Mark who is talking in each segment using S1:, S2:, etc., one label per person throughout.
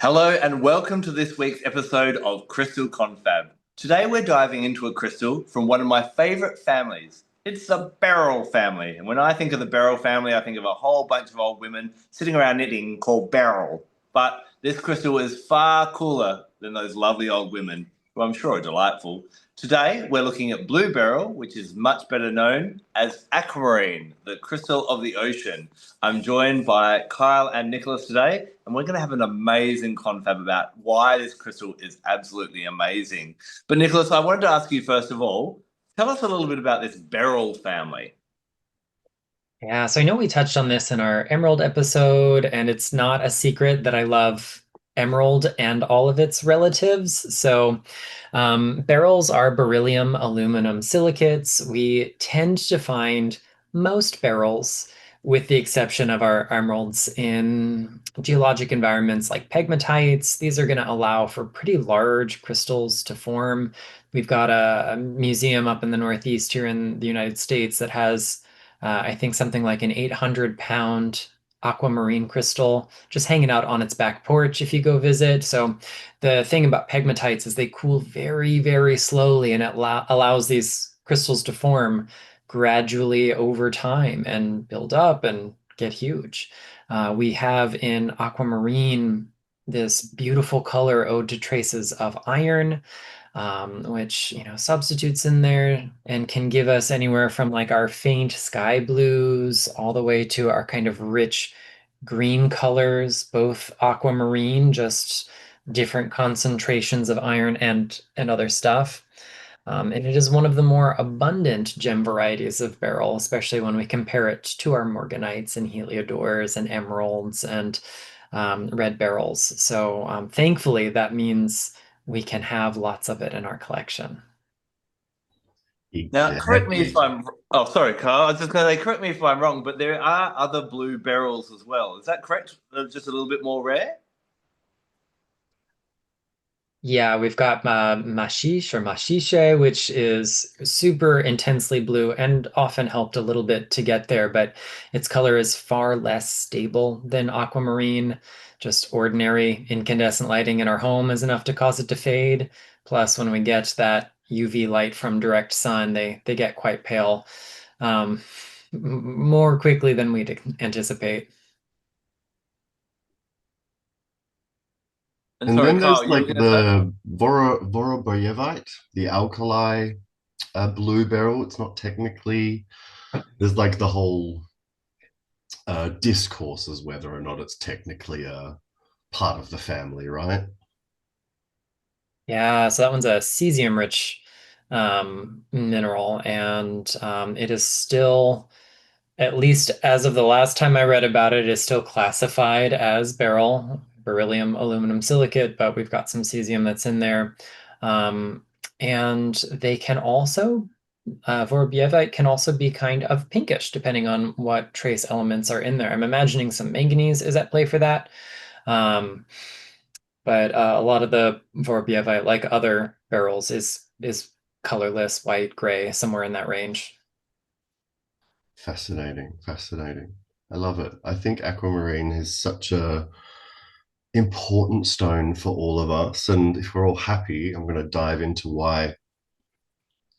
S1: Hello and welcome to this week's episode of Crystal Confab. Today we're diving into a crystal from one of my favourite families. It's the Beryl family. And when I think of the Beryl family, I think of a whole bunch of old women sitting around knitting called Beryl. But this crystal is far cooler than those lovely old women, who I'm sure are delightful. Today we're looking at Blue Beryl, which is much better known as Aquamarine, the crystal of the ocean. I'm joined by Kyle and Nicholas today, and we're going to have an amazing confab about why this crystal is absolutely amazing. But Nicholas, I wanted to ask you first of all, tell us a little bit about this Beryl family.
S2: Yeah, so I know we touched on this in our Emerald episode, and it's not a secret that I love Emerald and all of its relatives. Beryls are beryllium aluminum silicates. We tend to find most beryls, with the exception of our emeralds, in geologic environments like pegmatites. These are going to allow for pretty large crystals to form. We've got a museum up in the Northeast here in the United States that has I think something like an 800-pound aquamarine crystal just hanging out on its back porch if you go visit. So the thing about pegmatites is they cool very, very slowly, and it allows these crystals to form gradually over time and build up and get huge. We have in aquamarine this beautiful color ode to traces of iron, which substitutes in there and can give us anywhere from like our faint sky blues all the way to our kind of rich green colors, both aquamarine, just different concentrations of iron and other stuff. And it is one of the more abundant gem varieties of beryl, especially when we compare it to our morganites and heliodores and emeralds and red beryls. Thankfully, that means we can have lots of it in our collection.
S1: Now, correct me if
S3: Exactly.
S1: I'm. Oh, sorry, Carl. I was just going to say, correct me if I'm wrong, but there are other blue beryls as well. Is that correct? Just a little bit more rare?
S2: Yeah, we've got mashish or mashiche, which is super intensely blue and often helped a little bit to get there, but its color is far less stable than aquamarine. Just ordinary incandescent lighting in our home is enough to cause it to fade. Plus, when we get that UV light from direct sun, they get quite pale, more quickly than we'd anticipate.
S1: And
S3: And
S1: sorry,
S3: then there's
S1: Kyle, you
S3: like
S1: were going to say?
S3: the Voroboyevite, the alkali blue beryl. It's not technically, there's like the whole discourse as whether or not it's technically a part of the family, right?
S2: Yeah, so that one's a cesium-rich mineral, and it is still, at least as of the last time I read about it, is still classified as beryl, beryllium aluminum silicate, but we've got some cesium that's in there. Um, and they can also, Vorobievite can also be kind of pinkish, depending on what trace elements are in there. I'm imagining some manganese is at play for that. Um, but a lot of the Vorobievi, like other barrels, is colorless, white, gray, somewhere in that range.
S3: Fascinating, fascinating. I love it. I think aquamarine is such a important stone for all of us. And if we're all happy, I'm going to dive into why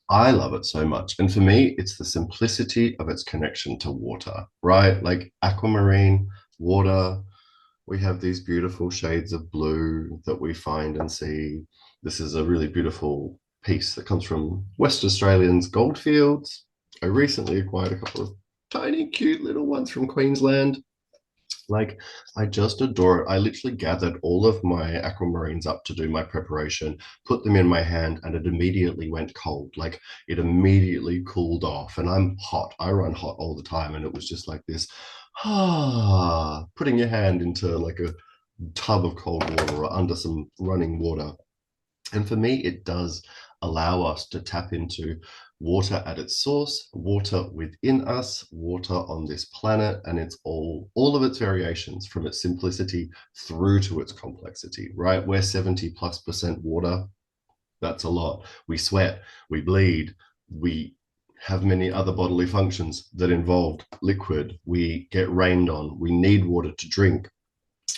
S3: I love it so much. And for me, it's the simplicity of its connection to water, right? Like aquamarine, water. We have these beautiful shades of blue that we find and see. This is a really beautiful piece that comes from West Australians goldfields. I recently acquired a couple of tiny, cute little ones from Queensland. Like, I just adore it. I literally gathered all of my aquamarines up to do my preparation, put them in my hand, and it immediately went cold. Like, it immediately cooled off. And I'm hot. I run hot all the time. And it was just like this, putting your hand into like a tub of cold water or under some running water. And for me, it does allow us to tap into water at its source, water within us, water on this planet, and it's all of its variations from its simplicity through to its complexity, right? We're 70+% water. That's a lot. We sweat, we bleed, we have many other bodily functions that involve liquid. We get rained on, we need water to drink.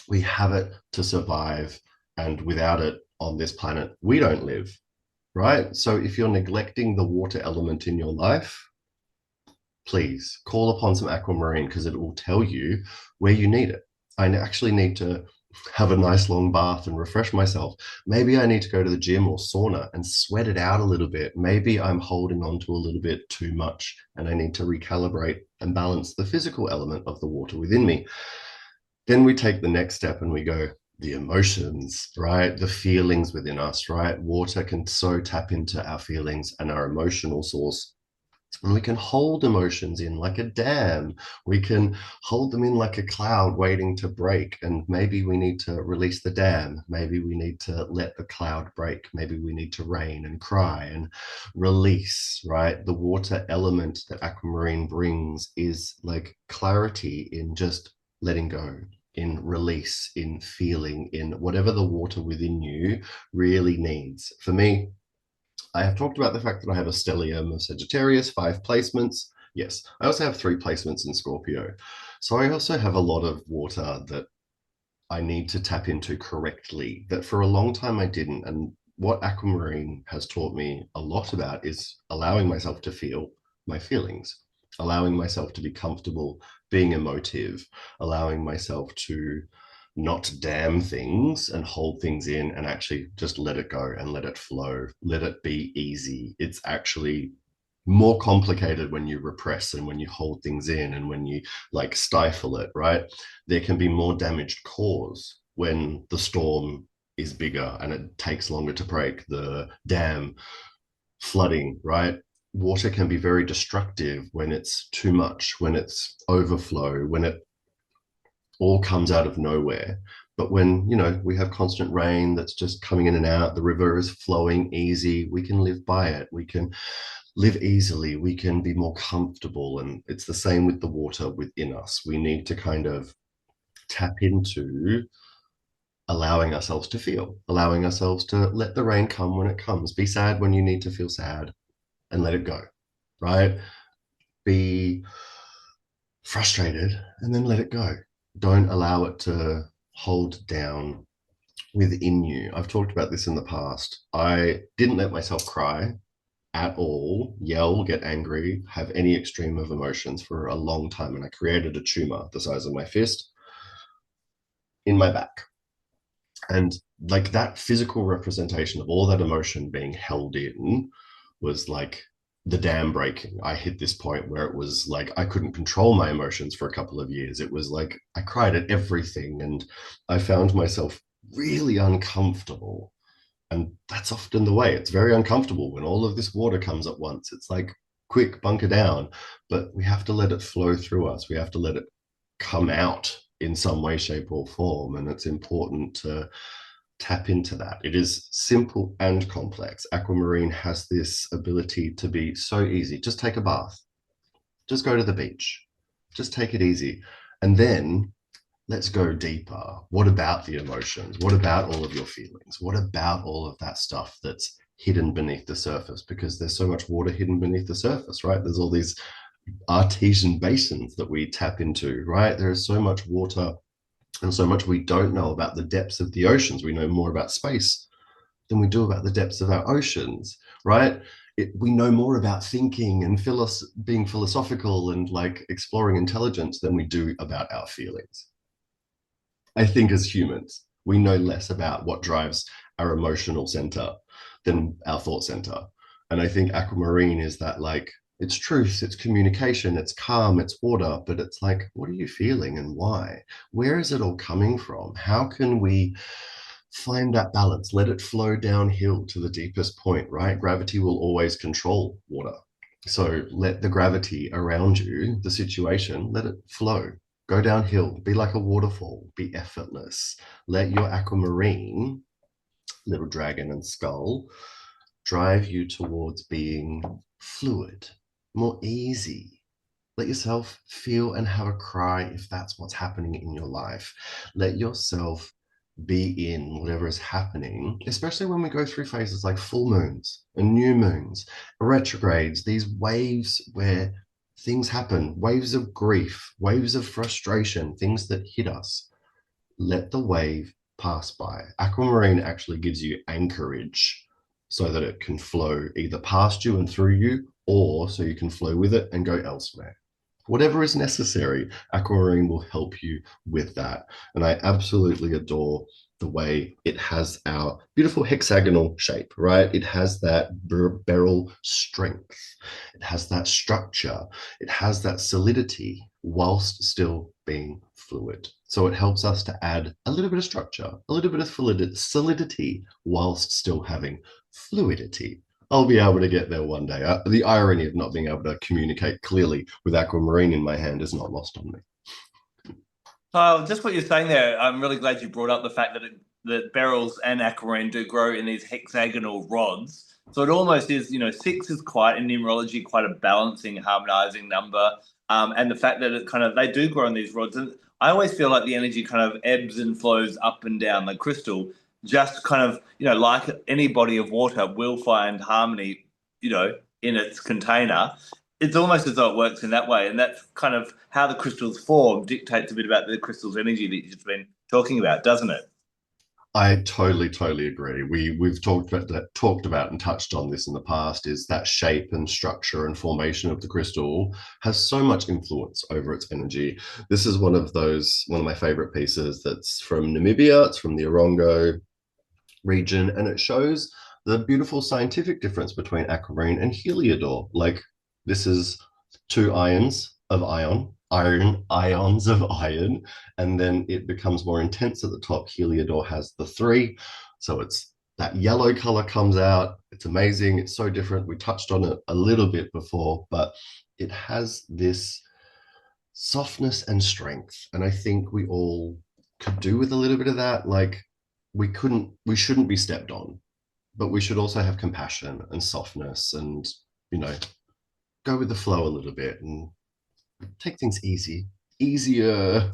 S3: We have it to survive, and without it on this planet, we don't live, right? So if you're neglecting the water element in your life, please call upon some aquamarine because it will tell you where you need it. I actually need to have a nice long bath and refresh myself. Maybe I need to go to the gym or sauna and sweat it out a little bit. Maybe I'm holding on to a little bit too much and I need to recalibrate and balance the physical element of the water within me. Then we take the next step and we go, the emotions, right? The feelings within us, right? Water can so tap into our feelings and our emotional source. And we can hold emotions in like a dam. We can hold them in like a cloud waiting to break. And maybe we need to release the dam. Maybe we need to let the cloud break. Maybe we need to rain and cry and release, right? The water element that aquamarine brings is like clarity in just letting go, in release, in feeling, in whatever the water within you really needs. For me, I have talked about the fact that I have a stellium of Sagittarius, 5 placements. Yes, I also have 3 placements in Scorpio. So I also have a lot of water that I need to tap into correctly, that for a long time I didn't. And what aquamarine has taught me a lot about is allowing myself to feel my feelings, allowing myself to be comfortable being emotive, allowing myself to not damn things and hold things in and actually just let it go and let it flow, let it be easy. It's actually more complicated when you repress and when you hold things in and when you like stifle it, right? There can be more damage caused when the storm is bigger and it takes longer to break, the dam flooding, right? Water can be very destructive when it's too much, when it's overflow, when it all comes out of nowhere. But when, you know, we have constant rain that's just coming in and out, the river is flowing easy, we can live by it, we can live easily, we can be more comfortable. And it's the same with the water within us. We need to kind of tap into allowing ourselves to feel, allowing ourselves to let the rain come when it comes, be sad when you need to feel sad and let it go, right? Be frustrated and then let it go. Don't allow it to hold down within you. I've talked about this in the past. I didn't let myself cry at all, yell, get angry, have any extreme of emotions for a long time. And I created a tumor the size of my fist in my back. And like that physical representation of all that emotion being held in was like the dam breaking. I hit this point where it was like I couldn't control my emotions for a couple of years. It was like I cried at everything and I found myself really uncomfortable. And that's often the way. It's very uncomfortable when all of this water comes at once. It's like, quick, bunker down. But we have to let it flow through us. We have to let it come out in some way, shape, or form. And it's important to tap into that. It is simple and complex. Aquamarine has this ability to be so easy. Just take a bath. Just go to the beach. Just take it easy. And then let's go deeper. What about the emotions? What about all of your feelings? What about all of that stuff that's hidden beneath the surface? Because there's so much water hidden beneath the surface, right? There's all these artesian basins that we tap into, right? There is so much water and so much we don't know about the depths of the oceans. We know more about space than we do about the depths of our oceans, right? We know more about thinking and being philosophical and like exploring intelligence than we do about our feelings. I think as humans, we know less about what drives our emotional center than our thought center. And I think aquamarine is that like, it's truth, it's communication, it's calm, it's order, but it's like, what are you feeling and why? Where is it all coming from? How can we find that balance? Let it flow downhill to the deepest point, right? Gravity will always control water. So let the gravity around you, the situation, let it flow. Go downhill, be like a waterfall, be effortless. Let your aquamarine, little dragon and skull, drive you towards being fluid, more easy. Let yourself feel and have a cry if that's what's happening in your life. Let yourself be in whatever is happening, especially when we go through phases like full moons and new moons, retrogrades, these waves where things happen, waves of grief, waves of frustration, things that hit us. let the wave pass by. Aquamarine actually gives you anchorage so that it can flow either past you and through you, or so you can flow with it and go elsewhere. Whatever is necessary, Aquamarine will help you with that. And I absolutely adore the way it has our beautiful hexagonal shape, right? It has that beryl strength. It has that structure. It has that solidity whilst still being fluid. So it helps us to add a little bit of structure, a little bit of solidity whilst still having fluidity. I'll be able to get there one day. The irony of not being able to communicate clearly with Aquamarine in my hand is not lost on me.
S1: Just what you're saying there, I'm really glad you brought up the fact that Beryls and Aquamarine do grow in these hexagonal rods. So it almost is, 6 is quite in numerology, quite a balancing, harmonizing number. And the fact that they do grow in these rods. And I always feel like the energy kind of ebbs and flows up and down the crystal, just like any body of water will find harmony, in its container. It's almost as though it works in that way, and that's kind of how the crystals form dictates a bit about the crystal's energy that you've been talking about, doesn't it?
S3: I totally agree. We've talked about and touched on this in the past, is that shape and structure and formation of the crystal has so much influence over its energy. This is one of my favorite pieces that's from Namibia. It's from the Orongo region, and it shows the beautiful scientific difference between aquamarine and heliodor. Like, this is two ions of ions of iron, and then it becomes more intense at the top. Heliodor has the 3, so it's that yellow color comes out. It's amazing. It's so different. We touched on it a little bit before, but it has this softness and strength, and I think we all could do with a little bit of that. Like, we shouldn't be stepped on, but we should also have compassion and softness, and go with the flow a little bit and take things easier.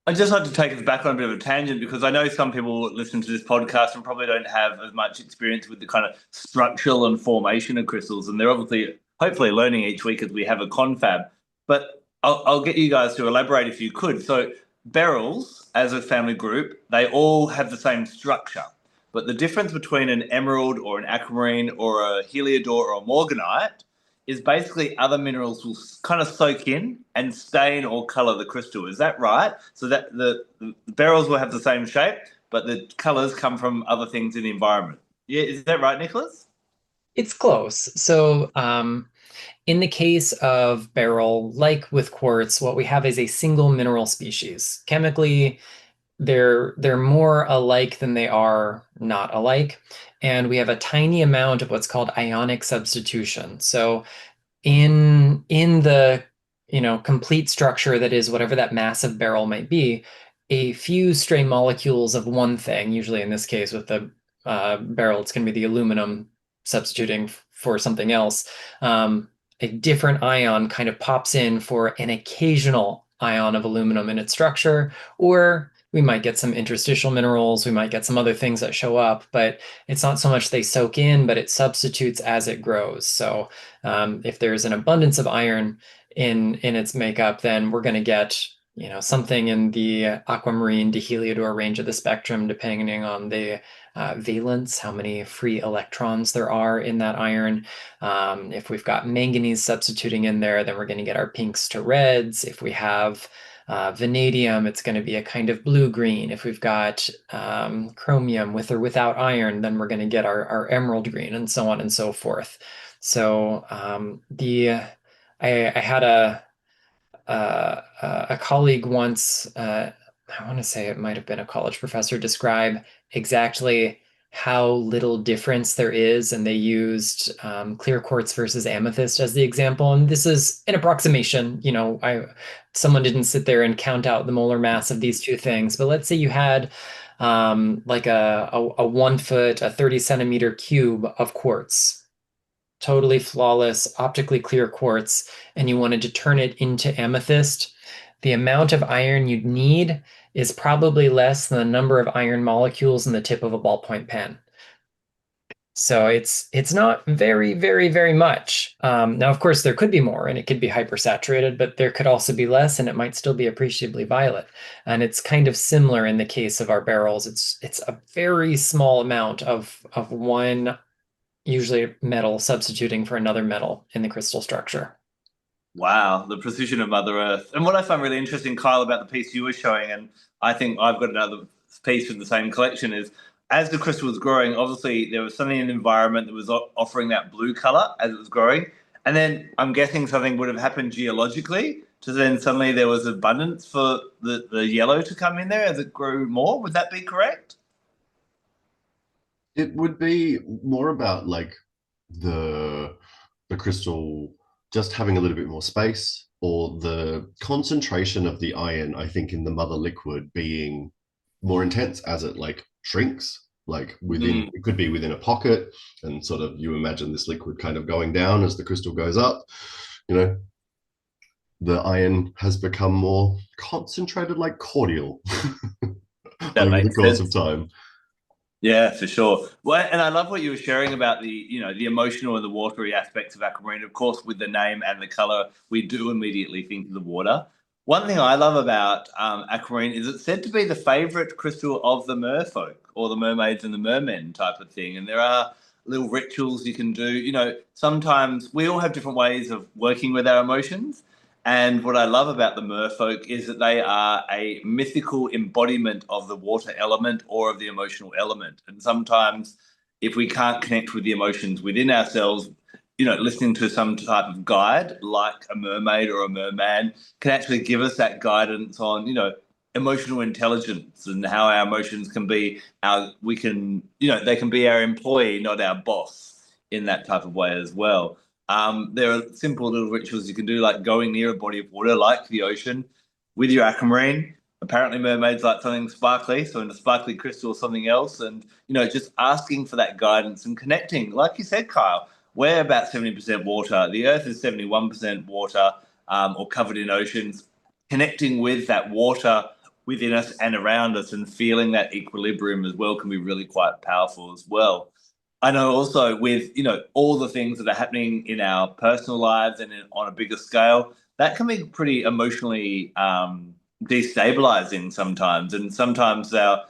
S1: I'd just like to take us back on a bit of a tangent, because I know some people listen to this podcast and probably don't have as much experience with the kind of structural and formation of crystals, and they're obviously, hopefully, learning each week as we have a confab. But I'll get you guys to elaborate if you could. So Beryls, as a family group, they all have the same structure, but the difference between an emerald or an aquamarine or a heliodor or a morganite is basically other minerals will kind of soak in and stain or color the crystal. Is that right? So that the Beryls will have the same shape, but the colors come from other things in the environment. Yeah, is that right, Nicholas?
S2: It's close. So, in the case of Beryl, like with quartz, what we have is a single mineral species. Chemically, they're more alike than they are not alike, and we have a tiny amount of what's called ionic substitution. So in the complete structure that is whatever that massive Beryl might be, a few stray molecules of one thing, usually in this case with the Beryl, it's going to be the aluminum substituting for something else. A different ion kind of pops in for an occasional ion of aluminum in its structure, or we might get some interstitial minerals, we might get some other things that show up, but it's not so much they soak in, but it substitutes as it grows. So if there's an abundance of iron in its makeup, then we're going to get something in the aquamarine to heliodor range of the spectrum, depending on the valence, how many free electrons there are in that iron. If we've got manganese substituting in there, then we're going to get our pinks to reds. If we have vanadium, it's going to be a kind of blue-green. If we've got chromium with or without iron, then we're going to get our emerald green, and so on and so forth. So I had a colleague once, I want to say it might have been a college professor, describe exactly how little difference there is, and they used clear quartz versus amethyst as the example. And this is an approximation. Someone didn't sit there and count out the molar mass of these two things, but let's say you had like a 1 foot, a 30 centimeter cube of quartz, totally flawless, optically clear quartz, and you wanted to turn it into amethyst. The amount of iron you'd need is probably less than the number of iron molecules in the tip of a ballpoint pen. So it's not very, very, very much. Now, of course, there could be more, and it could be hypersaturated, but there could also be less, and it might still be appreciably violet. And it's kind of similar in the case of our barrels. It's a very small amount of one, usually metal, substituting for another metal in the crystal structure.
S1: Wow, the precision of Mother Earth. And what I find really interesting, Kyle, about the piece you were showing, and I think I've got another piece from the same collection, is as the crystal was growing, obviously there was something in the environment that was offering that blue color as it was growing. And then I'm guessing something would have happened geologically to then suddenly there was abundance for the yellow to come in there as it grew more. Would that be correct?
S3: It would be more about like the the crystal just having a little bit more space, or the concentration of the iron, I think, in the mother liquid being more intense as it like shrinks. Like within,
S1: Mm,
S3: it could be within a pocket, and sort of you imagine this liquid kind of going down as the crystal goes up. You know, the iron has become more concentrated, like cordial,
S1: that
S3: over the
S1: makes
S3: course of
S1: sense.
S3: time.
S1: Yeah, for sure. Well, and I love what you were sharing about the emotional and the watery aspects of aquamarine. Of course, with the name and the color, we do immediately think of the water. One thing I love about aquamarine is it's said to be the favorite crystal of the merfolk or the mermaids and the mermen type of thing. And there are little rituals you can do. Sometimes we all have different ways of working with our emotions. And what I love about the merfolk is that they are a mythical embodiment of the water element or of the emotional element. And sometimes, if we can't connect with the emotions within ourselves, listening to some type of guide like a mermaid or a merman can actually give us that guidance on, emotional intelligence and how our emotions can be they can be our employee, not our boss in that type of way as well. There are simple little rituals you can do, like going near a body of water, like the ocean, with your aquamarine. Apparently, mermaids like something sparkly, so in a sparkly crystal or something else, and just asking for that guidance and connecting. Like you said, Kyle, we're about 70% water. The Earth is 71% water, or covered in oceans. Connecting with that water within us and around us, and feeling that equilibrium as well, can be really quite powerful as well. I know also with all the things that are happening in our personal lives and on a bigger scale, that can be pretty emotionally destabilizing sometimes, and sometimes the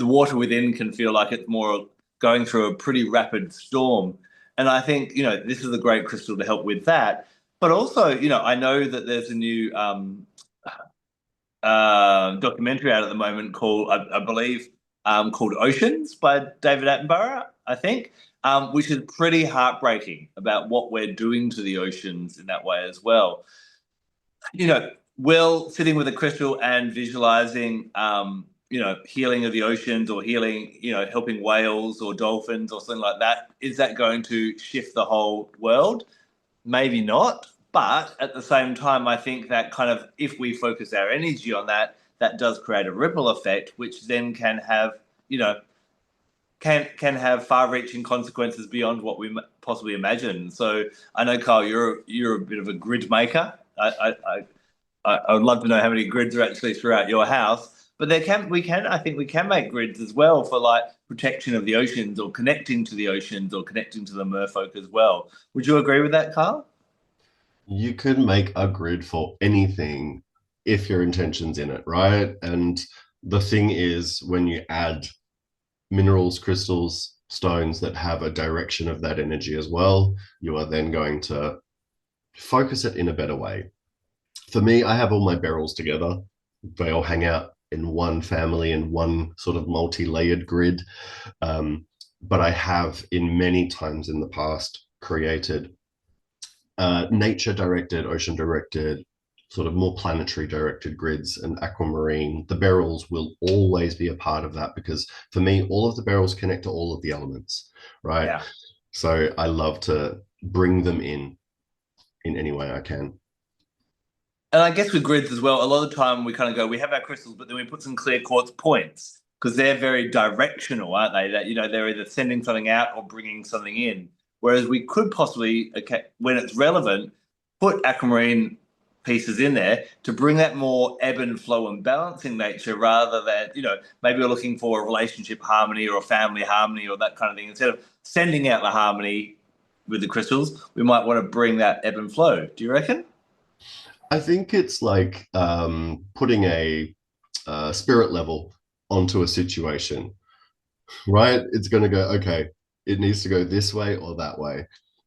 S1: water within can feel like it's more going through a pretty rapid storm. And I think this is a great crystal to help with that. But also, I know that there's a new documentary out at the moment called, I believe, called Oceans by David Attenborough, I think, which is pretty heartbreaking about what we're doing to the oceans in that way as well. You know, Will sitting with a crystal and visualizing, healing of the oceans or healing, helping whales or dolphins or something like that, is that going to shift the whole world? Maybe not. But at the same time, I think that kind of, if we focus our energy on that, that does create a ripple effect, which then can have, you know, can have far-reaching consequences beyond what we possibly imagine. So I know, Kyle, you're a bit of a grid maker. I would love to know how many grids are actually throughout your house. But I think we can make grids as well for like protection of the oceans or connecting to the oceans or connecting to the merfolk as well. Would you agree with that, Carl?
S3: You could make a grid for anything if your intention's in it, right? And the thing is, when you add minerals, crystals, stones that have a direction of that energy as well, you are then going to focus it in a better way. For me, I have all my barrels together. They all hang out in one family in one sort of multi-layered grid. But I have, in many times in the past, created nature directed, ocean directed, sort of more planetary directed grids, and aquamarine. The Beryls will always be a part of that, because for me, all of the Beryls connect to all of the elements, right?
S1: Yeah.
S3: So I love to bring them in any way I can.
S1: And I guess with grids as well, a lot of the time we kind of go, we have our crystals, but then we put some clear quartz points because they're very directional, aren't they? That, they're either sending something out or bringing something in. Whereas we could possibly, okay, when it's relevant, put aquamarine pieces in there to bring that more ebb and flow and balancing nature rather than, maybe we're looking for a relationship harmony or a family harmony or that kind of thing. Instead of sending out the harmony with the crystals, we might want to bring that ebb and flow. Do you reckon?
S3: I think it's like putting a spirit level onto a situation, right? It's going to go, okay, it needs to go this way or that way.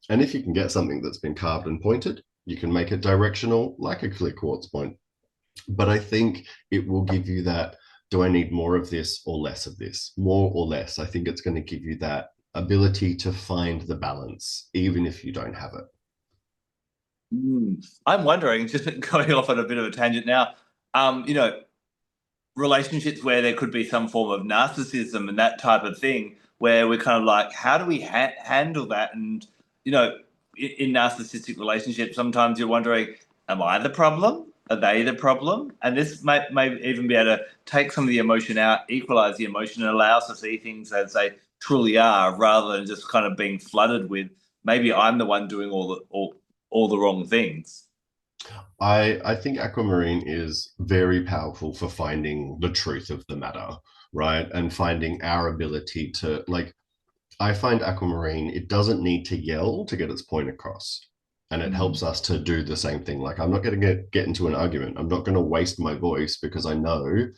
S3: And if you can get something that's been carved and pointed, you can make it directional like a clear quartz point. But I think it will give you that, do I need more of this or less of this? More or less. I think it's going to give you that ability to find the balance, even if you don't have it.
S1: I'm wondering, just going off on a bit of a tangent now, um, you know, relationships where there could be some form of narcissism and that type of thing, where we're kind of like, how do we handle that? And, in narcissistic relationships, sometimes you're wondering, am I the problem? Are they the problem? And this may even be able to take some of the emotion out, equalize the emotion, and allow us to see things as they truly are, rather than just kind of being flooded with maybe I'm the one doing all the wrong things.
S3: I think Aquamarine is very powerful for finding the truth of the matter, right? And finding our ability to, like, I find Aquamarine, it doesn't need to yell to get its point across. And it helps us to do the same thing. Like, I'm not going to get into an argument. I'm not going to waste my voice because I know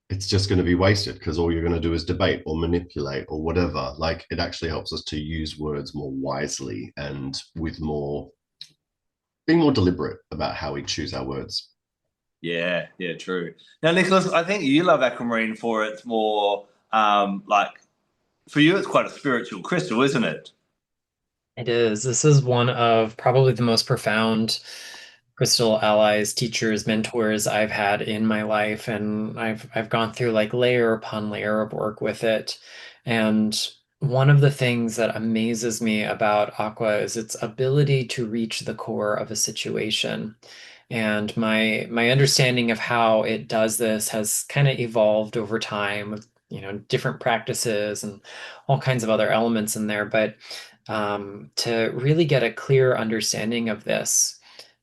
S3: it's just going to be wasted because all you're going to do is debate or manipulate or whatever. Like, it actually helps us to use words more wisely and with more, being more deliberate about how we choose our words.
S1: Yeah, yeah, true. Now, Nicholas, I think you love aquamarine for its more like for you, it's quite a spiritual crystal, isn't it?
S2: It is. This is one of probably the most profound crystal allies, teachers, mentors I've had in my life, and I've gone through like layer upon layer of work with it. And one of the things that amazes me about Aqua is its ability to reach the core of a situation. And my understanding of how it does this has kind of evolved over time with, different practices and all kinds of other elements in there. But to really get a clear understanding of this,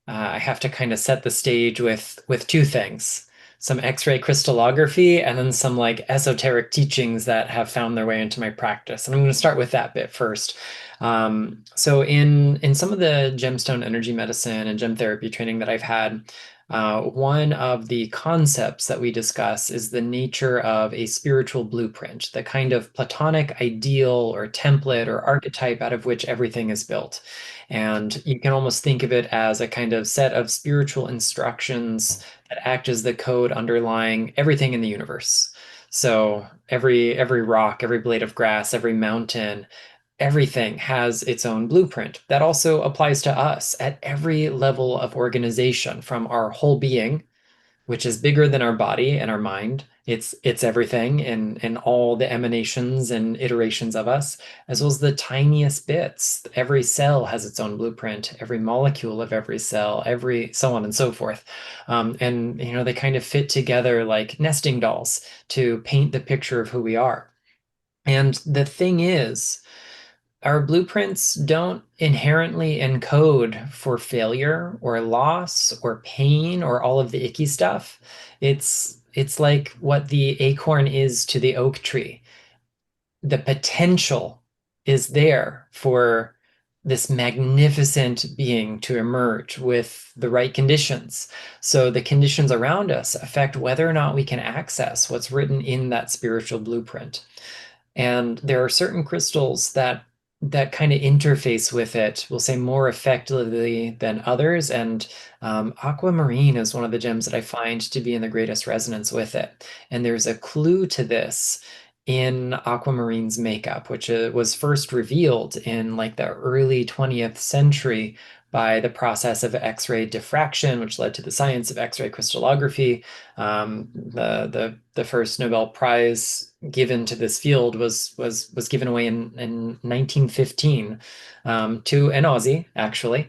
S2: I have to kind of set the stage with two things. Some X-ray crystallography and then some like esoteric teachings that have found their way into my practice. And I'm going to start with that bit first. So in some of the gemstone energy medicine and gem therapy training that I've had, one of the concepts that we discuss is the nature of a spiritual blueprint, the kind of platonic ideal or template or archetype out of which everything is built. And you can almost think of it as a kind of set of spiritual instructions that act as the code underlying everything in the universe. So every rock, every blade of grass, every mountain, everything has its own blueprint. That also applies to us at every level of organization, from our whole being, which is bigger than our body and our mind. It's everything in all the emanations and iterations of us, as well as the tiniest bits. Every cell has its own blueprint, every molecule of every cell, every so on and so forth. And they kind of fit together like nesting dolls to paint the picture of who we are. And the thing is, our blueprints don't inherently encode for failure or loss or pain or all of the icky stuff. It's like what the acorn is to the oak tree. The potential is there for this magnificent being to emerge with the right conditions. So the conditions around us affect whether or not we can access what's written in that spiritual blueprint. And there are certain crystals that kind of interface with it, we'll say, more effectively than others. And aquamarine is one of the gems that I find to be in the greatest resonance with it. And there's a clue to this in aquamarine's makeup, which was first revealed in like the early 20th century by the process of X-ray diffraction, which led to the science of X-ray crystallography. The first Nobel Prize given to this field was given away in 1915 to an Aussie, actually.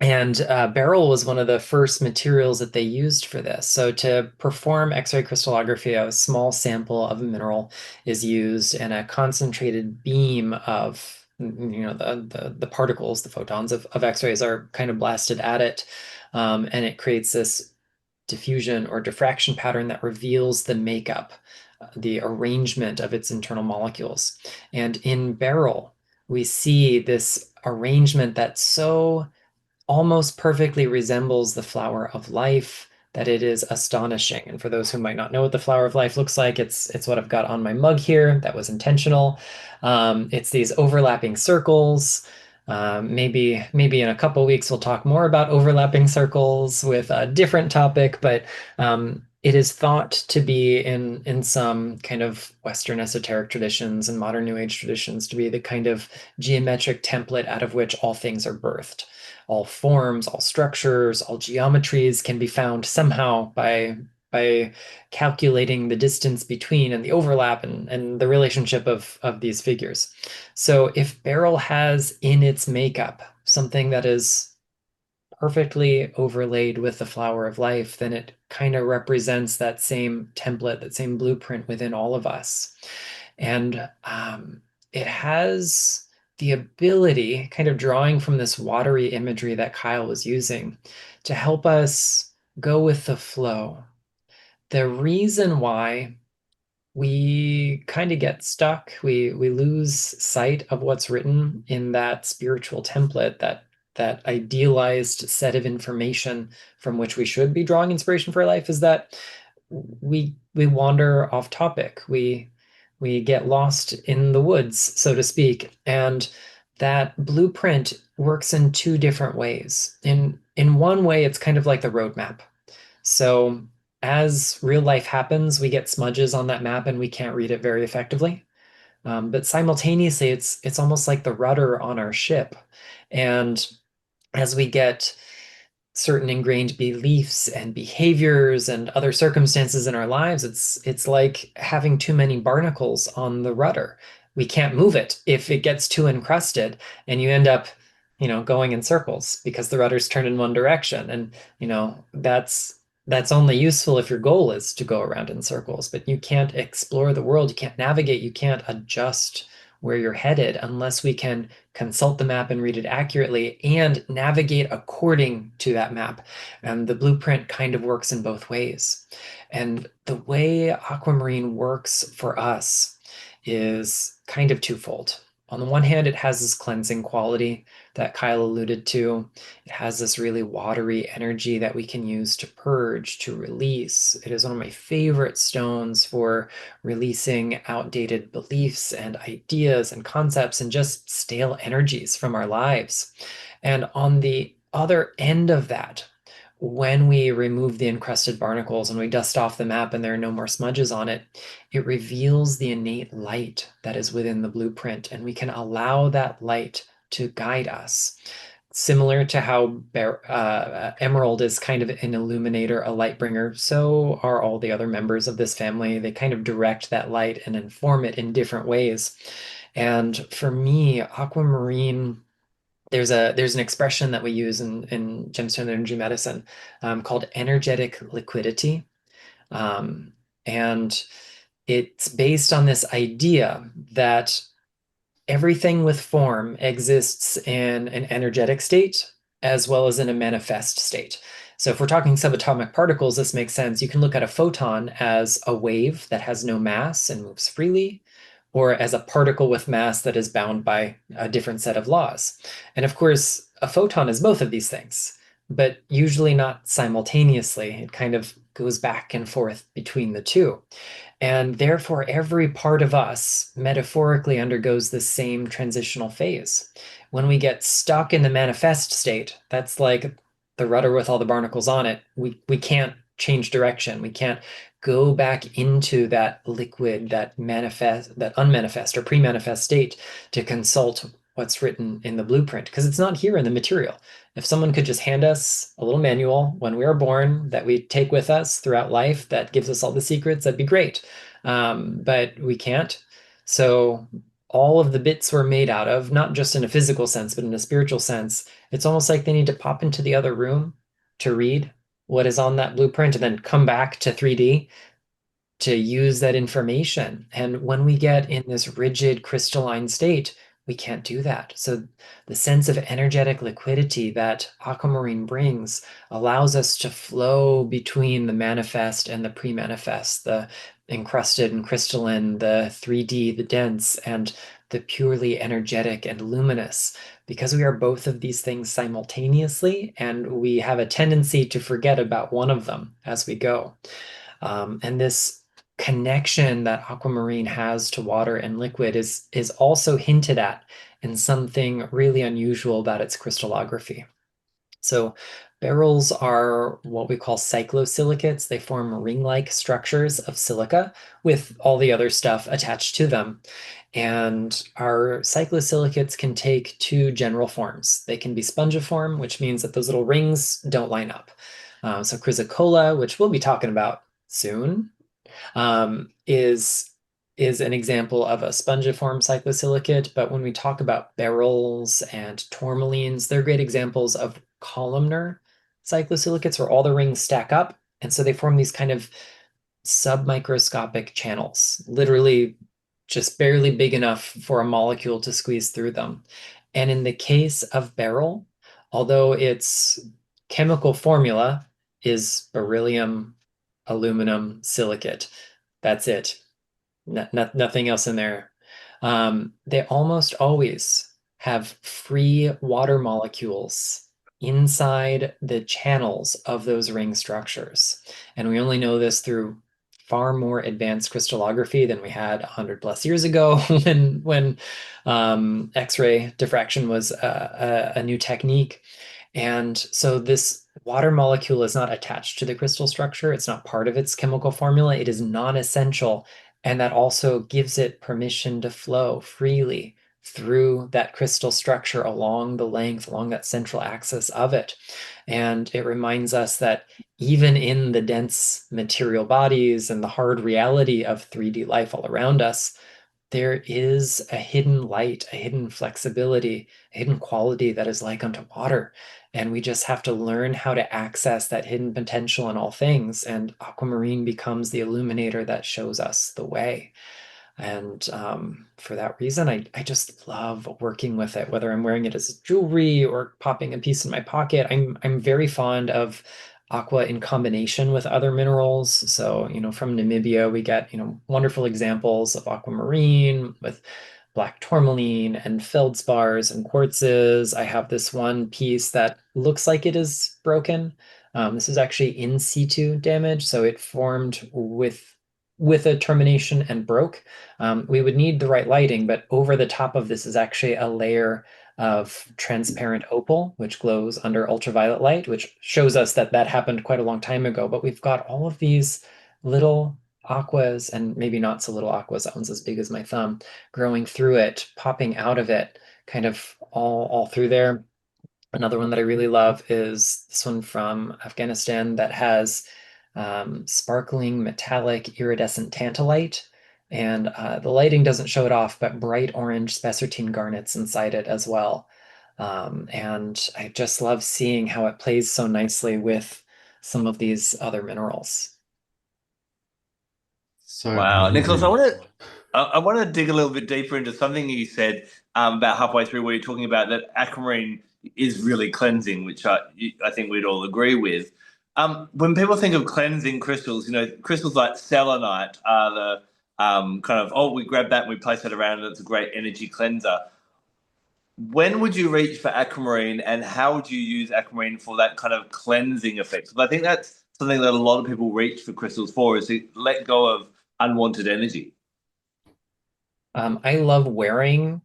S2: And Beryl was one of the first materials that they used for this. So to perform X-ray crystallography, a small sample of a mineral is used, and a concentrated beam of the particles, the photons of X-rays are kind of blasted at it, and it creates this diffusion or diffraction pattern that reveals the makeup, the arrangement of its internal molecules. And in Beryl, we see this arrangement that so almost perfectly resembles the flower of life that it is astonishing. And for those who might not know what the flower of life looks like, it's what I've got on my mug here. That was intentional. It's these overlapping circles. Maybe in a couple weeks we'll talk more about overlapping circles with a different topic, but it is thought to be in some kind of Western esoteric traditions and modern New Age traditions to be the kind of geometric template out of which all things are birthed. All forms, all structures, all geometries can be found somehow by calculating the distance between and the overlap and the relationship of these figures. So if Beryl has in its makeup something that is perfectly overlaid with the flower of life, then it kind of represents that same template, that same blueprint within all of us. And it has the ability, kind of drawing from this watery imagery that Kyle was using, to help us go with the flow. The reason why we kind of get stuck, we lose sight of what's written in that spiritual template, that idealized set of information from which we should be drawing inspiration for our life, is that we wander off topic. We get lost in the woods, so to speak. And that blueprint works in two different ways. In one way, it's kind of like the roadmap. So as real life happens, we get smudges on that map and we can't read it very effectively. But simultaneously, it's almost like the rudder on our ship. And as we get certain ingrained beliefs and behaviors and other circumstances in our lives, it's like having too many barnacles on the rudder. We can't move it if it gets too encrusted, and you end up, going in circles because the rudder's turned in one direction. And that's only useful if your goal is to go around in circles, but you can't explore the world, you can't navigate, you can't adjust where you're headed unless we can consult the map and read it accurately and navigate according to that map. And the blueprint kind of works in both ways. And the way Aquamarine works for us is kind of twofold. On the one hand, it has this cleansing quality that Kyle alluded to. It has this really watery energy that we can use to purge, to release. It is one of my favorite stones for releasing outdated beliefs and ideas and concepts and just stale energies from our lives. And on the other end of that, when we remove the encrusted barnacles and we dust off the map and there are no more smudges on it, it reveals the innate light that is within the blueprint, and we can allow that light to guide us. Similar to how Emerald is kind of an illuminator, a light bringer, so are all the other members of this family. They kind of direct that light and inform it in different ways. And for me, Aquamarine, there's an expression that we use in gemstone energy medicine called energetic liquidity. And it's based on this idea that everything with form exists in an energetic state as well as in a manifest state. So if we're talking subatomic particles, this makes sense. You can look at a photon as a wave that has no mass and moves freely, or as a particle with mass that is bound by a different set of laws. And of course, a photon is both of these things, but usually not simultaneously. It kind of goes back and forth between the two. And therefore, every part of us metaphorically undergoes the same transitional phase. When we get stuck in the manifest state, that's like the rudder with all the barnacles on it. We can't change direction. We can't go back into that liquid, that unmanifest or pre-manifest state to consult what's written in the blueprint, because it's not here in the material. If someone could just hand us a little manual when we are born that we take with us throughout life that gives us all the secrets, that'd be great. But we can't. So all of the bits we're made out of, not just in a physical sense, but in a spiritual sense, it's almost like they need to pop into the other room to read what is on that blueprint and then come back to 3D to use that information. And when we get in this rigid crystalline state, we can't do that. So the sense of energetic liquidity that aquamarine brings allows us to flow between the manifest and the pre-manifest, the encrusted and crystalline, the 3D, the dense, and the purely energetic and luminous, because we are both of these things simultaneously, and we have a tendency to forget about one of them as we go. And this connection that aquamarine has to water and liquid is also hinted at in something really unusual about its crystallography. So beryls are what we call cyclosilicates. They form ring-like structures of silica with all the other stuff attached to them. And our cyclosilicates can take two general forms. They can be spongiform, which means that those little rings don't line up. So chrysocolla, which we'll be talking about soon, um, is is an example of a spongiform cyclosilicate. But when we talk about beryls and tourmalines, they're great examples of columnar cyclosilicates where all the rings stack up. And so they form these kind of submicroscopic channels, literally just barely big enough for a molecule to squeeze through them. And in the case of beryl, although its chemical formula is beryllium, aluminum, silicate, that's it. Nothing else in there. They almost always have free water molecules inside the channels of those ring structures. And we only know this through far more advanced crystallography than we had 100 plus years ago when X-ray diffraction was a new technique. And so this water molecule is not attached to the crystal structure. It's not part of its chemical formula. It is non-essential. And that also gives it permission to flow freely through that crystal structure along the length, along that central axis of it. And it reminds us that even in the dense material bodies and the hard reality of 3D life all around us, there is a hidden light, a hidden flexibility, a hidden quality that is like unto water. And we just have to learn how to access that hidden potential in all things. And aquamarine becomes the illuminator that shows us the way. And for that reason, I just love working with it, whether I'm wearing it as jewelry or popping a piece in my pocket. I'm very fond of aqua in combination with other minerals. So, from Namibia, we get, wonderful examples of aquamarine with black tourmaline and feldspars and quartzes. I have this one piece that looks like it is broken. This is actually in situ damage, so it formed with a termination and broke. We would need the right lighting, but over the top of this is actually a layer of transparent opal, which glows under ultraviolet light, which shows us that that happened quite a long time ago. But we've got all of these little aquas, and maybe not so little aquas, that one's as big as my thumb, growing through it, popping out of it, kind of all through there. Another one that I really love is this one from Afghanistan that has sparkling metallic iridescent tantalite. And the lighting doesn't show it off, but bright orange spessartine garnets inside it as well. And I just love seeing how it plays so nicely with some of these other minerals.
S3: So
S1: Wow, Nicholas, I
S3: amazing.
S1: want to I want to dig a little bit deeper into something you said about halfway through, where you're talking about that aquamarine is really cleansing, which I think we'd all agree with. When people think of cleansing crystals, crystals like selenite are the kind of, oh, we grab that and we place it around and it's a great energy cleanser. When would you reach for aquamarine, and how would you use aquamarine for that kind of cleansing effect? Because I think that's something that a lot of people reach for crystals for, is to let go of unwanted energy.
S2: I love wearing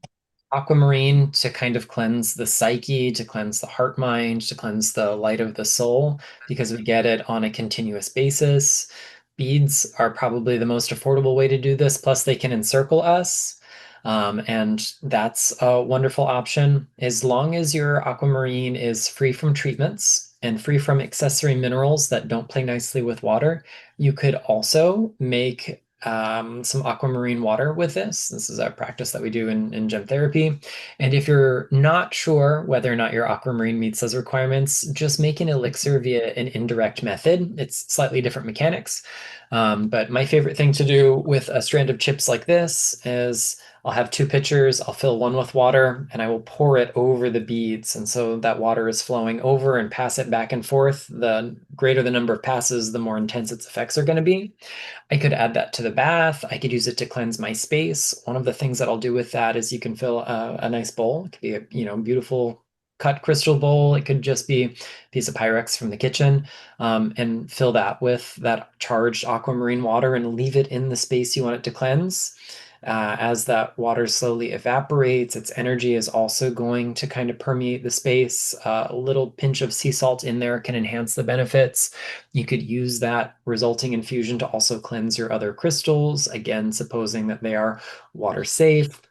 S2: aquamarine to kind of cleanse the psyche, to cleanse the heart mind, to cleanse the light of the soul, because we get it on a continuous basis. Beads are probably the most affordable way to do this, plus they can encircle us. And that's a wonderful option. As long as your aquamarine is free from treatments and free from accessory minerals that don't play nicely with water, you could also make some aquamarine water with this. This is a practice that we do in gem therapy. And if you're not sure whether or not your aquamarine meets those requirements, just make an elixir via an indirect method. It's slightly different mechanics. But my favorite thing to do with a strand of chips like this is I'll have two pitchers, I'll fill one with water, and I will pour it over the beads. And so that water is flowing over and pass it back and forth. The greater the number of passes, the more intense its effects are going to be. I could add that to the bath. I could use it to cleanse my space. One of the things that I'll do with that is you can fill a nice bowl. It could be a beautiful cut crystal bowl. It could just be a piece of Pyrex from the kitchen, and fill that with that charged aquamarine water and leave it in the space you want it to cleanse. As that water slowly evaporates, its energy is also going to kind of permeate the space. A little pinch of sea salt in there can enhance the benefits. You could use that resulting infusion to also cleanse your other crystals, again, supposing that they are water safe.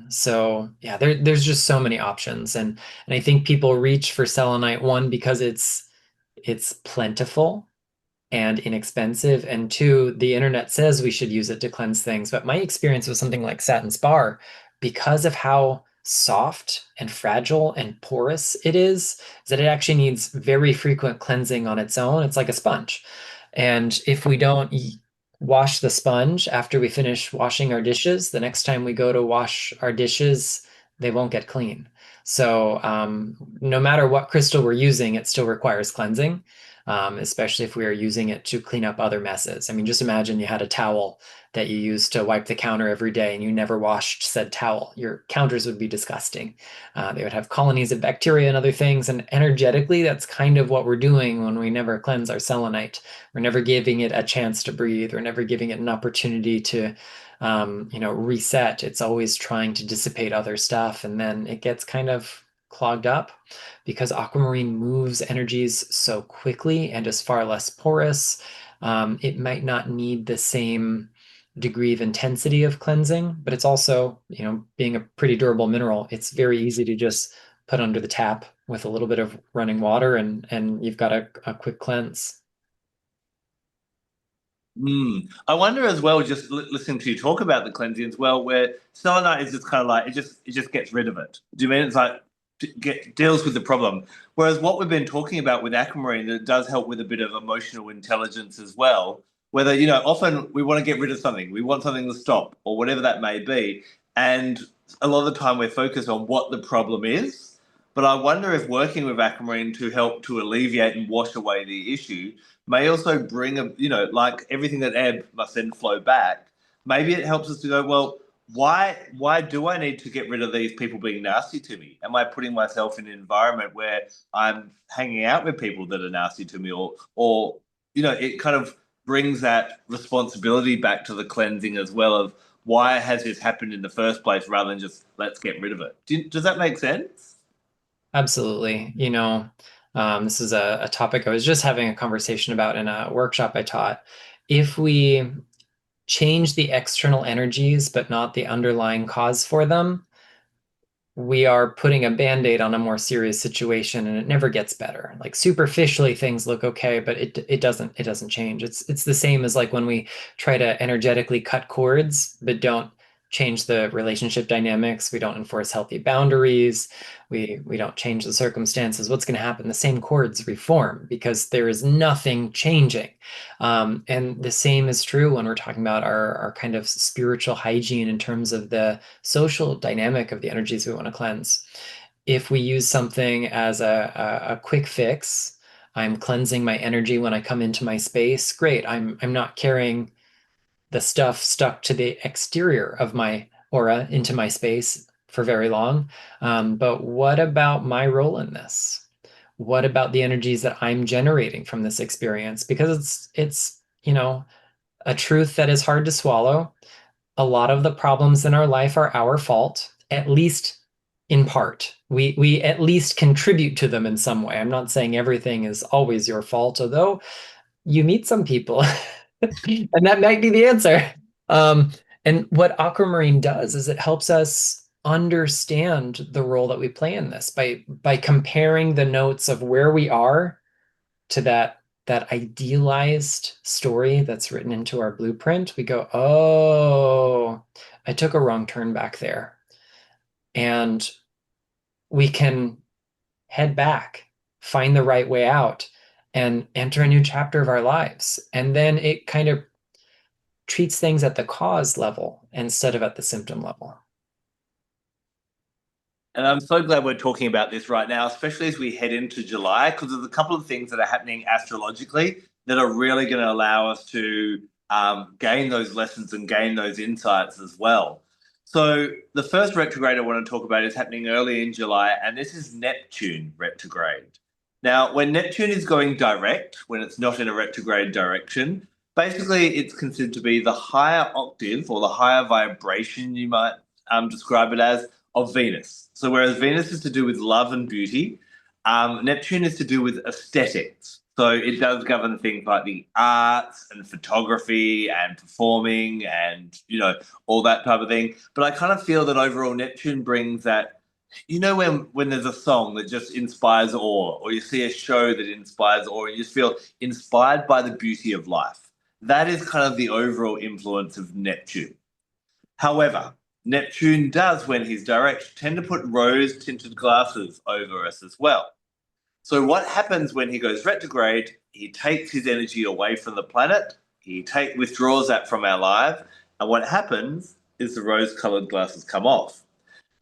S2: So yeah, there's just so many options. And I think people reach for selenite, one, because it's plentiful and inexpensive, and two, the internet says we should use it to cleanse things. But my experience with something like satin spar, because of how soft and fragile and porous it is that it actually needs very frequent cleansing on its own. It's like a sponge. And if we don't wash the sponge after we finish washing our dishes, the next time we go to wash our dishes, they won't get clean. So no matter what crystal we're using, it still requires cleansing, especially if we are using it to clean up other messes. I mean, just imagine you had a towel that you used to wipe the counter every day and you never washed said towel. Your counters would be disgusting. They would have colonies of bacteria and other things. And energetically, that's kind of what we're doing when we never cleanse our selenite. We're never giving it a chance to breathe. We're never giving it an opportunity to reset. It's always trying to dissipate other stuff, and then it gets kind of clogged up because aquamarine moves energies so quickly and is far less porous. It might not need the same degree of intensity of cleansing, but it's also, being a pretty durable mineral, it's very easy to just put under the tap with a little bit of running water, and you've got a quick cleanse.
S1: I wonder as well, just listening to you talk about the cleansing as well, where selenite is just kind of like it just gets rid of it. Do you mean it's like deals with the problem? Whereas what we've been talking about with aquamarine, that does help with a bit of emotional intelligence as well. Whether often we want to get rid of something, we want something to stop, or whatever that may be, and a lot of the time we're focused on what the problem is. But I wonder if working with aquamarine to help to alleviate and wash away the issue may also bring like everything that ebb must then flow back. Maybe it helps us to go, well, why do I need to get rid of these people being nasty to me? Am I putting myself in an environment where I'm hanging out with people that are nasty to me, or it kind of brings that responsibility back to the cleansing as well of why has this happened in the first place rather than just let's get rid of it. Does that make sense?
S2: Absolutely. This is a topic I was just having a conversation about in a workshop I taught. If we change the external energies, but not the underlying cause for them, we are putting a band-aid on a more serious situation, and it never gets better. Like superficially things look okay, but it doesn't change. It's the same as like when we try to energetically cut cords but don't change the relationship dynamics. We don't enforce healthy boundaries. We don't change the circumstances. What's going to happen? The same cords reform because there is nothing changing. And the same is true when we're talking about our kind of spiritual hygiene in terms of the social dynamic of the energies we want to cleanse. If we use something as a quick fix, I'm cleansing my energy when I come into my space. Great. I'm not carrying the stuff stuck to the exterior of my aura into my space for very long. But what about my role in this? What about the energies that I'm generating from this experience? Because it's a truth that is hard to swallow. A lot of the problems in our life are our fault, at least in part. We at least contribute to them in some way. I'm not saying everything is always your fault, although you meet some people and that might be the answer. Um, and what Aquamarine does is it helps us understand the role that we play in this by comparing the notes of where we are to that idealized story that's written into our blueprint. We go, oh, I took a wrong turn back there. And we can head back, find the right way out, and enter a new chapter of our lives. And then it kind of treats things at the cause level instead of at the symptom level.
S1: And I'm so glad we're talking about this right now, especially as we head into July, because there's a couple of things that are happening astrologically that are really going to allow us to gain those lessons and gain those insights as well. So the first retrograde I want to talk about is happening early in July, and this is Neptune retrograde. Now, when Neptune is going direct, when it's not in a retrograde direction, basically it's considered to be the higher octave or the higher vibration, you might describe it as, of Venus. So whereas Venus is to do with love and beauty, Neptune is to do with aesthetics. So it does govern things like the arts and photography and performing and, all that type of thing. But I kind of feel that overall Neptune brings that, when there's a song that just inspires awe, or you see a show that inspires awe, and you just feel inspired by the beauty of life. That is kind of the overall influence of Neptune. However, Neptune does, when he's direct, tend to put rose-tinted glasses over us as well. So what happens when he goes retrograde, he takes his energy away from the planet, he withdraws that from our life, and what happens is the rose-coloured glasses come off.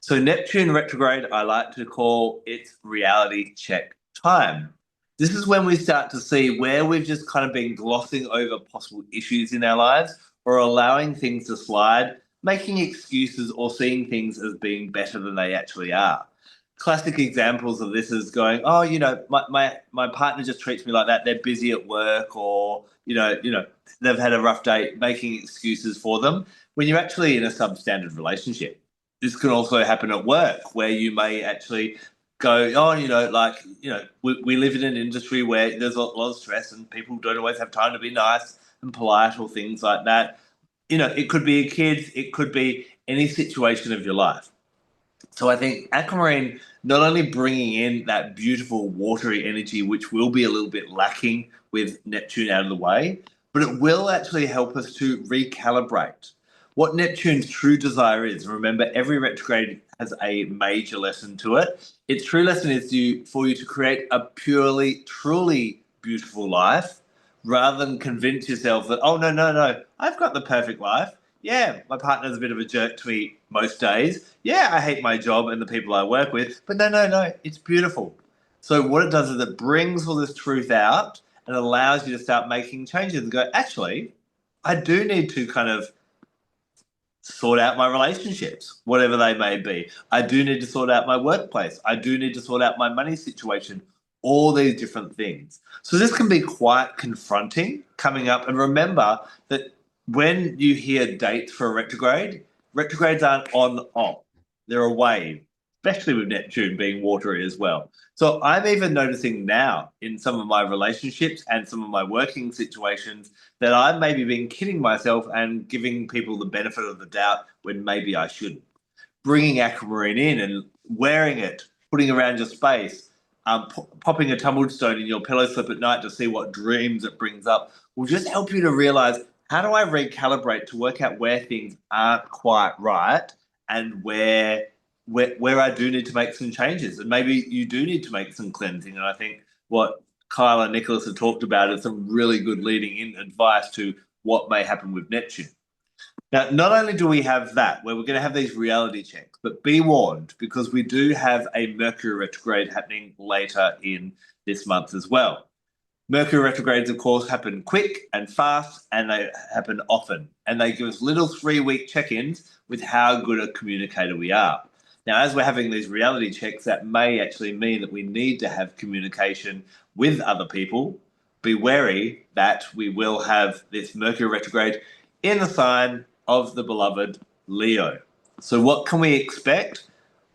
S1: So Neptune retrograde, I like to call its reality check time. This is when we start to see where we've just kind of been glossing over possible issues in our lives or allowing things to slide, making excuses or seeing things as being better than they actually are. Classic examples of this is going, oh, my partner just treats me like that. They're busy at work, or they've had a rough day, making excuses for them when you're actually in a substandard relationship. This can also happen at work, where you may actually go, oh, we live in an industry where there's a lot of stress and people don't always have time to be nice and polite or things like that. It could be a kid, it could be any situation of your life. So I think Aquamarine not only bringing in that beautiful watery energy, which will be a little bit lacking with Neptune out of the way, but it will actually help us to recalibrate what Neptune's true desire is. Remember, every retrograde has a major lesson to it. Its true lesson is for you to create a purely, truly beautiful life, rather than convince yourself that, oh, no, I've got the perfect life. Yeah, my partner's a bit of a jerk to me most days. Yeah, I hate my job and the people I work with. But no, it's beautiful. So what it does is it brings all this truth out and allows you to start making changes and go, actually, I do need to kind of sort out my relationships, whatever they may be. I do need to sort out my workplace. I do need to sort out my money situation, all these different things. So this can be quite confronting coming up. And remember that when you hear dates for a retrograde, retrogrades aren't on off. They're a wave, especially with Neptune being watery as well. So I'm even noticing now in some of my relationships and some of my working situations that I've maybe been kidding myself and giving people the benefit of the doubt when maybe I shouldn't. Bringing Aquamarine in and wearing it, putting around your space, popping a tumbled stone in your pillow slip at night to see what dreams it brings up will just help you to realize, how do I recalibrate to work out where things aren't quite right and where I do need to make some changes. And maybe you do need to make some cleansing. And I think what Kyle and Nicholas have talked about is some really good leading in advice to what may happen with Neptune. Now, not only do we have that, where we're going to have these reality checks, but be warned, because we do have a Mercury retrograde happening later in this month as well. Mercury retrogrades, of course, happen quick and fast, and they happen often. And they give us little 3-week check-ins with how good a communicator we are. Now, as we're having these reality checks, that may actually mean that we need to have communication with other people. Be wary that we will have this Mercury retrograde in the sign of the beloved Leo. So what can we expect?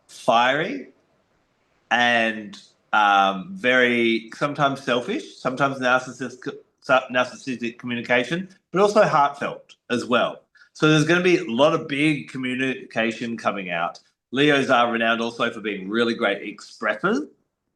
S1: Fiery and very sometimes selfish, sometimes narcissistic communication, but also heartfelt as well. So there's going to be a lot of big communication coming out. Leos are renowned also for being really great expressors,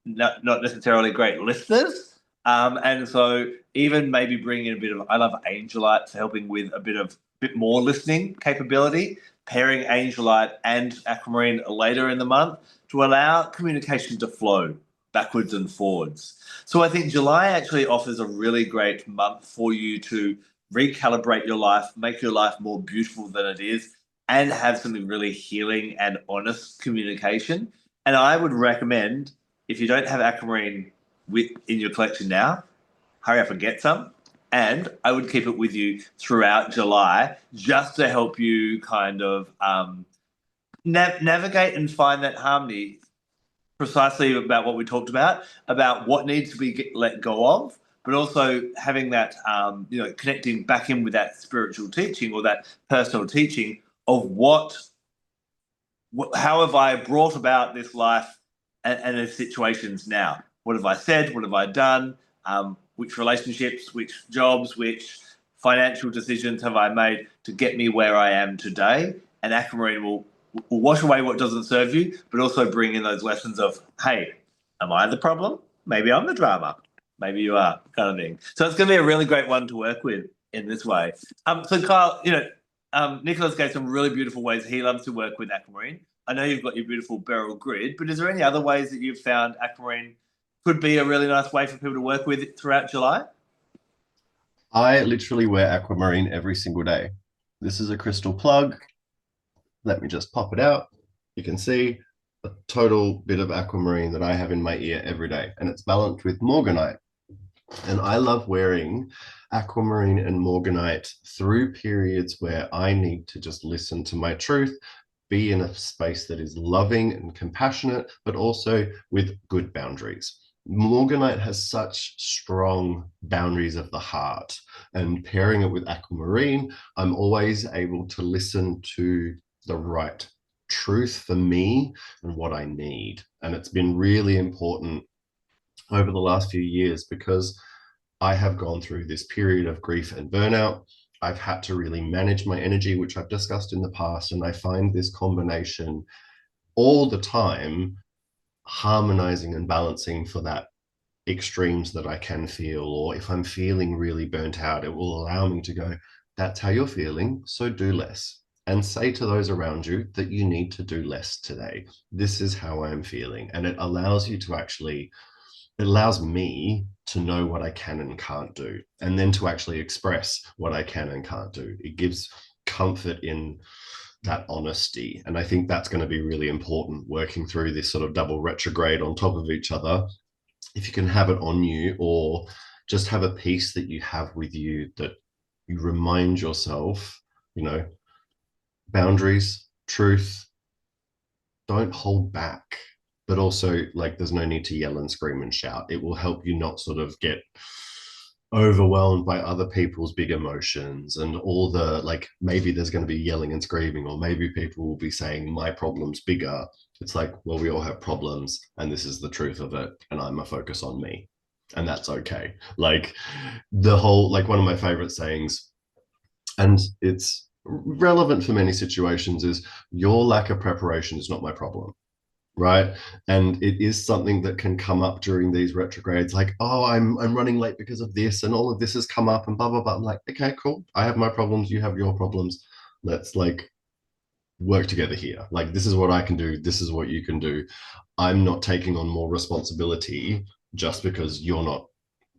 S1: not necessarily great listeners. And so even maybe bringing in a bit of, I love Angelite for helping with a bit more listening capability, pairing Angelite and Aquamarine later in the month to allow communication to flow backwards and forwards. So I think July actually offers a really great month for you to recalibrate your life, make your life more beautiful than it is, and have something really healing and honest communication. And I would recommend, if you don't have aquamarine in your collection now, hurry up and get some. And I would keep it with you throughout July just to help you kind of navigate and find that harmony, precisely about what we talked about what needs to be let go of, but also having that, connecting back in with that spiritual teaching or that personal teaching of how have I brought about this life and the situations now? What have I said? What have I done? Which relationships, which jobs, which financial decisions have I made to get me where I am today? And aquamarine will wash away what doesn't serve you, but also bring in those lessons of, hey, am I the problem? Maybe I'm the drama. Maybe you are, kind of thing. So it's going to be a really great one to work with in this way. So Kyle, Nicholas gave some really beautiful ways he loves to work with aquamarine. I know you've got your beautiful Beryl grid, but is there any other ways that you've found aquamarine could be a really nice way for people to work with throughout July?
S3: I literally wear aquamarine every single day. This is a crystal plug. Let me just pop it out. You can see a total bit of aquamarine that I have in my ear every day, and it's balanced with morganite. And I love wearing aquamarine and morganite through periods where I need to just listen to my truth, be in a space that is loving and compassionate, but also with good boundaries. Morganite has such strong boundaries of the heart, and pairing it with aquamarine, I'm always able to listen to the right truth for me and what I need. And it's been really important over the last few years because I have gone through this period of grief and burnout. I've had to really manage my energy, which I've discussed in the past, and I find this combination all the time harmonizing and balancing for that extremes that I can feel. Or if I'm feeling really burnt out, it will allow me to go, that's how you're feeling, so do less. And say to those around you that you need to do less today. This is how I'm feeling. And it allows you to actually, it allows me to know what I can and can't do, and then to actually express what I can and can't do. It gives comfort in that honesty. And I think that's going to be really important working through this sort of double retrograde on top of each other. If you can have it on you, or just have a piece that you have with you that you remind yourself, boundaries, truth, don't hold back. But also, like, there's no need to yell and scream and shout. It will help you not sort of get overwhelmed by other people's big emotions and all the, like, maybe there's going to be yelling and screaming, or maybe people will be saying my problem's bigger. It's like, well, we all have problems, and this is the truth of it, and I'm a focus on me, and that's okay. Like, the whole, like, one of my favorite sayings, and it's relevant for many situations, is your lack of preparation is not my problem. Right. And it is something that can come up during these retrogrades, like, oh, I'm running late because of this, and all of this has come up, and blah blah blah. I'm like, okay, cool, I have my problems, you have your problems, let's like work together here. Like, this is what I can do, this is what you can do. I'm not taking on more responsibility just because you're not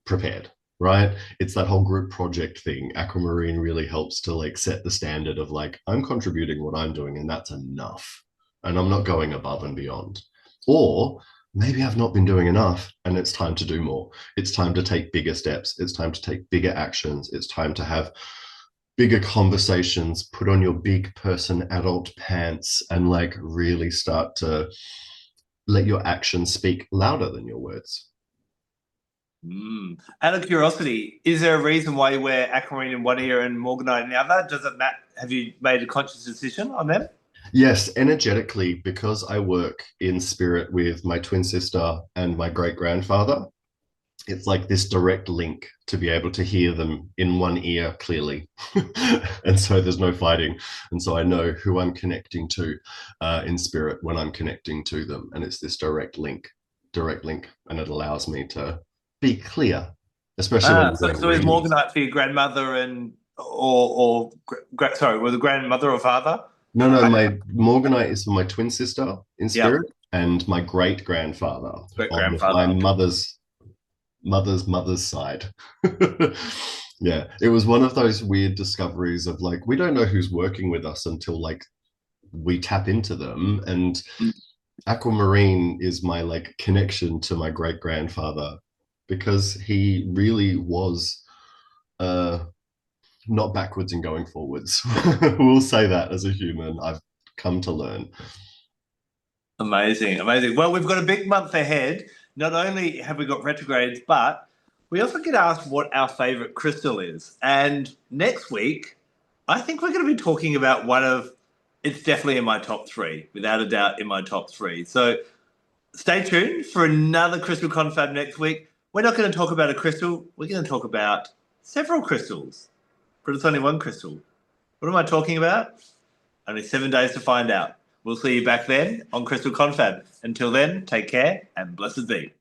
S3: prepared. Right. It's that whole group project thing. Aquamarine really helps to like set the standard of like, I'm contributing what I'm doing, and that's enough, and I'm not going above and beyond. Or maybe I've not been doing enough, and it's time to do more. It's time to take bigger steps. It's time to take bigger actions. It's time to have bigger conversations, put on your big person adult pants, and like really start to let your actions speak louder than your words.
S1: Out of curiosity, is there a reason why you wear aquamarine in one ear and morganite in the other? Does it matter? Have you made a conscious decision on them?
S3: Yes, energetically, because I work in spirit with my twin sister and my great grandfather, it's like this direct link to be able to hear them in one ear clearly. And so there's no fighting. And so I know who I'm connecting to in spirit when I'm connecting to them. And it's this direct link. And it allows me to be clear, especially when I'm
S1: So
S3: doing
S1: is
S3: readings.
S1: morganite for your grandmother sorry, was the grandmother or father?
S3: No, my morganite is for my twin sister in
S1: Yeah.
S3: spirit, and my great grandfather
S1: Great
S3: on my
S1: grandfather.
S3: mother's side. Yeah, it was one of those weird discoveries of like, we don't know who's working with us until like we tap into them. And Aquamarine is my like connection to my great grandfather because he really was not backwards and going forwards. We'll say that as a human, I've come to learn.
S1: Amazing, amazing. Well, we've got a big month ahead. Not only have we got retrogrades, but we also get asked what our favorite crystal is. And next week, I think we're going to be talking about it's definitely in my top three, without a doubt in my top three. So stay tuned for another Crystal Confab next week. We're not going to talk about a crystal. We're going to talk about several crystals, but it's only one crystal. What am I talking about? Only 7 days to find out. We'll see you back then on Crystal Confab. Until then, take care and blessed be.